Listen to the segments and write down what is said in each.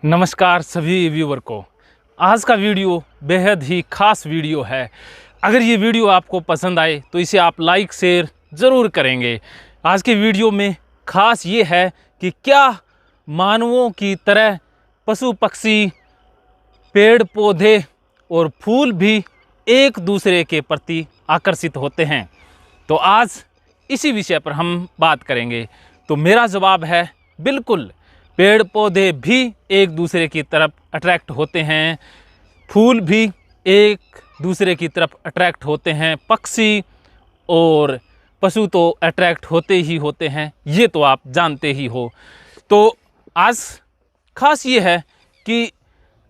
नमस्कार सभी व्यूवर को। आज का वीडियो बेहद ही खास वीडियो है। अगर ये वीडियो आपको पसंद आए तो इसे आप लाइक शेयर ज़रूर करेंगे। आज के वीडियो में खास ये है कि क्या मानवों की तरह पशु पक्षी, पेड़ पौधे और फूल भी एक दूसरे के प्रति आकर्षित होते हैं। तो आज इसी विषय पर हम बात करेंगे। तो मेरा जवाब है बिल्कुल, पेड़ पौधे भी एक दूसरे की तरफ अट्रैक्ट होते हैं, फूल भी एक दूसरे की तरफ अट्रैक्ट होते हैं, पक्षी और पशु तो अट्रैक्ट होते ही होते हैं, ये तो आप जानते ही हो। तो आज खास ये है कि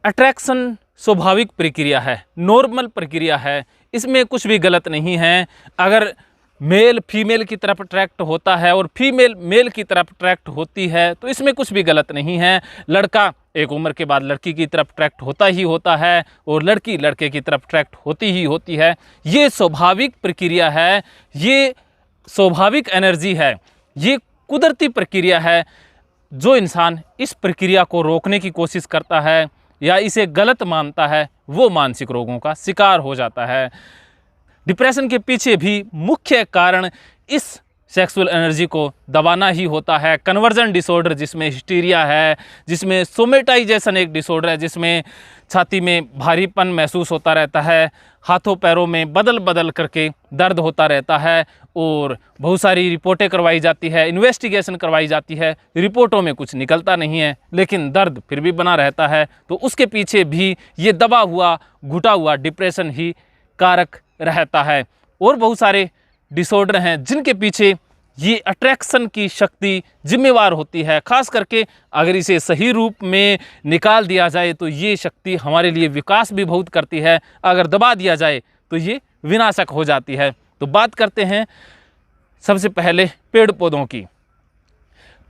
अट्रैक्शन स्वाभाविक प्रक्रिया है, नॉर्मल प्रक्रिया है, इसमें कुछ भी गलत नहीं है। अगर मेल फीमेल की तरफ अट्रैक्ट होता है और फीमेल मेल की तरफ अट्रैक्ट होती है तो इसमें कुछ भी गलत नहीं है। लड़का एक उम्र के बाद लड़की की तरफ अट्रैक्ट होता ही होता है और लड़की लड़के की तरफ अट्रैक्ट होती ही होती है। ये स्वाभाविक प्रक्रिया है, ये स्वाभाविक एनर्जी है, ये कुदरती प्रक्रिया है। जो इंसान इस प्रक्रिया को रोकने की कोशिश करता है या इसे गलत मानता है वो मानसिक रोगों का शिकार हो जाता है। डिप्रेशन के पीछे भी मुख्य कारण इस सेक्सुअल एनर्जी को दबाना ही होता है। कन्वर्जन डिसऑर्डर जिसमें हिस्टीरिया है, जिसमें सोमेटाइजेशन एक डिसऑर्डर है, जिसमें छाती में भारीपन महसूस होता रहता है, हाथों पैरों में बदल बदल करके दर्द होता रहता है और बहुत सारी रिपोर्टें करवाई जाती है, इन्वेस्टिगेशन करवाई जाती है, रिपोर्टों में कुछ निकलता नहीं है लेकिन दर्द फिर भी बना रहता है। तो उसके पीछे भी ये दबा हुआ घुटा हुआ डिप्रेशन ही कारक रहता है। और बहुत सारे डिसऑर्डर हैं जिनके पीछे ये अट्रैक्शन की शक्ति जिम्मेवार होती है। खास करके अगर इसे सही रूप में निकाल दिया जाए तो ये शक्ति हमारे लिए विकास भी बहुत करती है, अगर दबा दिया जाए तो ये विनाशक हो जाती है। तो बात करते हैं सबसे पहले पेड़ पौधों की।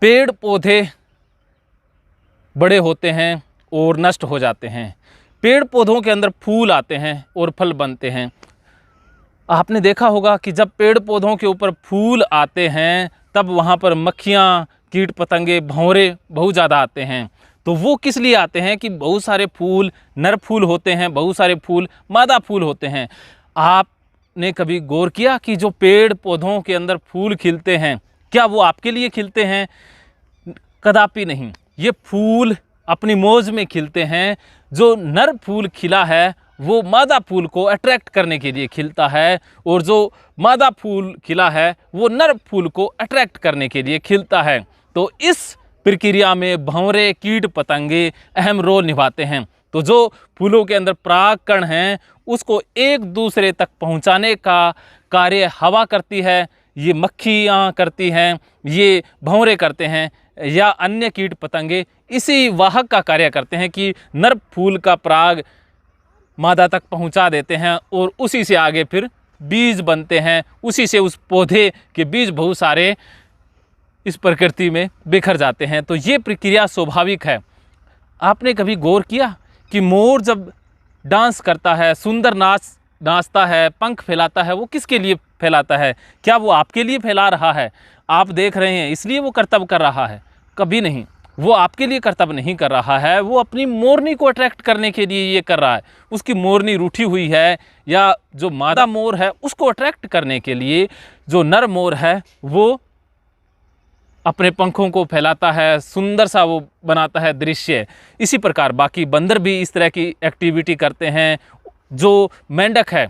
पेड़ पौधे बड़े होते हैं और नष्ट हो जाते हैं। पेड़ पौधों के अंदर फूल आते हैं और फल बनते हैं। आपने देखा होगा कि जब पेड़ पौधों के ऊपर फूल आते हैं तब वहाँ पर मक्खियाँ, कीट पतंगे, भंवरे बहुत ज़्यादा आते हैं। तो वो किस लिए आते हैं कि बहुत सारे फूल नर फूल होते हैं, बहुत सारे फूल मादा फूल होते हैं। आपने कभी गौर किया कि जो पेड़ पौधों के अंदर फूल खिलते हैं क्या वो आपके लिए खिलते हैं? कदापि नहीं। ये फूल अपनी मौज में खिलते हैं। जो नर फूल खिला है वो मादा फूल को अट्रैक्ट करने के लिए खिलता है और जो मादा फूल खिला है वो नर फूल को अट्रैक्ट करने के लिए खिलता है। तो इस प्रक्रिया में भंवरे, कीट पतंगे अहम रोल निभाते हैं। तो जो फूलों के अंदर परागकण हैं उसको एक दूसरे तक पहुंचाने का कार्य हवा करती है, ये मक्खियाँ करती हैं, ये भंवरे करते हैं या अन्य कीट पतंगे इसी वाहक का कार्य करते हैं कि नर फूल का पराग मादा तक पहुंचा देते हैं और उसी से आगे फिर बीज बनते हैं। उसी से उस पौधे के बीज बहुत सारे इस प्रकृति में बिखर जाते हैं। तो ये प्रक्रिया स्वाभाविक है। आपने कभी गौर किया कि मोर जब डांस करता है, सुंदर नाचता है, पंख फैलाता है, वो किसके लिए फैलाता है? क्या वो आपके लिए फैला रहा है? आप देख रहे हैं इसलिए वो कर्तव्य कर रहा है? कभी नहीं। वो आपके लिए कर्तव्य नहीं कर रहा है, वो अपनी मोरनी को अट्रैक्ट करने के लिए ये कर रहा है। उसकी मोरनी रूठी हुई है या जो मादा मोर है उसको अट्रैक्ट करने के लिए जो नर मोर है वो अपने पंखों को फैलाता है, सुंदर सा वो बनाता है दृश्य। इसी प्रकार बाकी बंदर भी इस तरह की एक्टिविटी करते हैं। जो मेंढक है,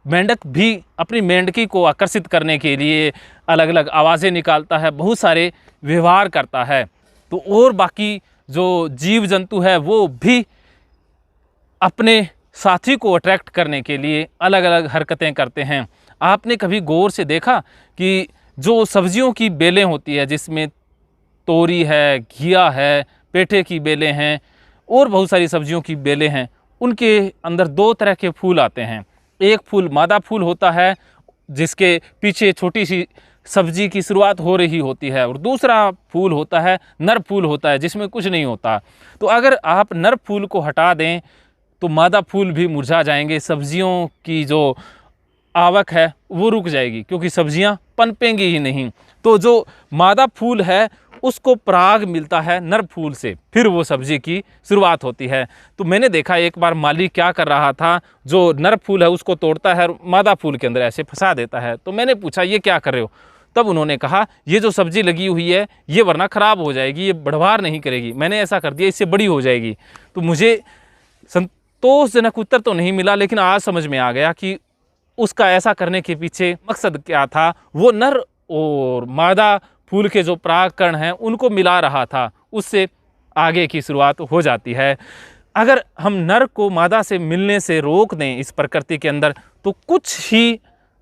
मेंढक भी अपनी मेंढकी को आकर्षित करने के लिए अलग अलग आवाज़ें निकालता है, बहुत सारे व्यवहार करता है। तो और बाकी जो जीव जंतु है वो भी अपने साथी को अट्रैक्ट करने के लिए अलग अलग हरकतें करते हैं। आपने कभी गौर से देखा कि जो सब्जियों की बेलें होती है, जिसमें तोरी है, घिया है, पेठे की बेलें हैं और बहुत सारी सब्जियों की बेलें हैं, उनके अंदर दो तरह के फूल आते हैं। एक फूल मादा फूल होता है जिसके पीछे छोटी सी सब्जी की शुरुआत हो रही होती है और दूसरा फूल होता है नर फूल होता है जिसमें कुछ नहीं होता। तो अगर आप नर फूल को हटा दें तो मादा फूल भी मुरझा जाएंगे, सब्जियों की जो आवक है वो रुक जाएगी क्योंकि सब्जियां पनपेंगी ही नहीं। तो जो मादा फूल है उसको पराग मिलता है नर फूल से, फिर वो सब्जी की शुरुआत होती है। तो मैंने देखा एक बार माली क्या कर रहा था, जो नर फूल है उसको तोड़ता है और मादा फूल के अंदर ऐसे फंसा देता है। तो मैंने पूछा ये क्या कर रहे हो? तब उन्होंने कहा ये जो सब्जी लगी हुई है ये वरना ख़राब हो जाएगी, ये बढ़वार नहीं करेगी, मैंने ऐसा कर दिया इससे बड़ी हो जाएगी। तो मुझे संतोषजनक उत्तर तो नहीं मिला, लेकिन आज समझ में आ गया कि उसका ऐसा करने के पीछे मकसद क्या था। वो नर और मादा फूल के जो परागकण हैं उनको मिला रहा था, उससे आगे की शुरुआत हो जाती है। अगर हम नर को मादा से मिलने से रोक दें इस प्रकृति के अंदर, तो कुछ ही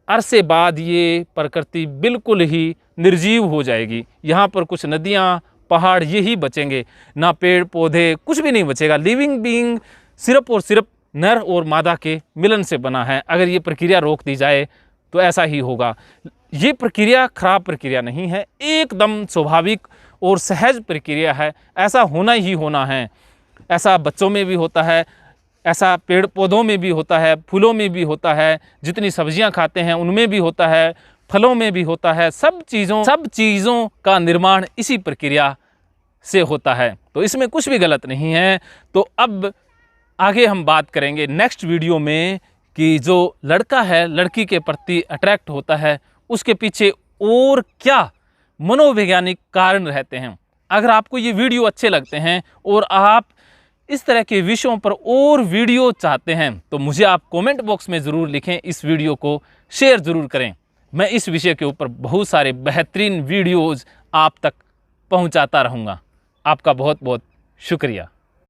अरसे बाद ये प्रकृति बिल्कुल ही निर्जीव हो जाएगी। यहाँ पर कुछ नदियाँ पहाड़ यही बचेंगे, ना पेड़ पौधे, कुछ भी नहीं बचेगा। लिविंग बीइंग सिर्फ और सिर्फ नर और मादा के मिलन से बना है। अगर ये प्रक्रिया रोक दी जाए तो ऐसा ही होगा। ये प्रक्रिया खराब प्रक्रिया नहीं है, एकदम स्वाभाविक और सहज प्रक्रिया है। ऐसा होना ही होना है। ऐसा बच्चों में भी होता है, ऐसा पेड़ पौधों में भी होता है, फूलों में भी होता है, जितनी सब्जियां खाते हैं उनमें भी होता है, फलों में भी होता है। सब चीज़ों का निर्माण इसी प्रक्रिया से होता है, तो इसमें कुछ भी गलत नहीं है। तो अब आगे हम बात करेंगे नेक्स्ट वीडियो में कि जो लड़का है लड़की के प्रति अट्रैक्ट होता है, उसके पीछे और क्या मनोवैज्ञानिक कारण रहते हैं। अगर आपको ये वीडियो अच्छे लगते हैं और आप इस तरह के विषयों पर और वीडियो चाहते हैं तो मुझे आप कमेंट बॉक्स में ज़रूर लिखें, इस वीडियो को शेयर ज़रूर करें। मैं इस विषय के ऊपर बहुत सारे बेहतरीन वीडियोज़ आप तक पहुंचाता रहूँगा। आपका बहुत बहुत शुक्रिया।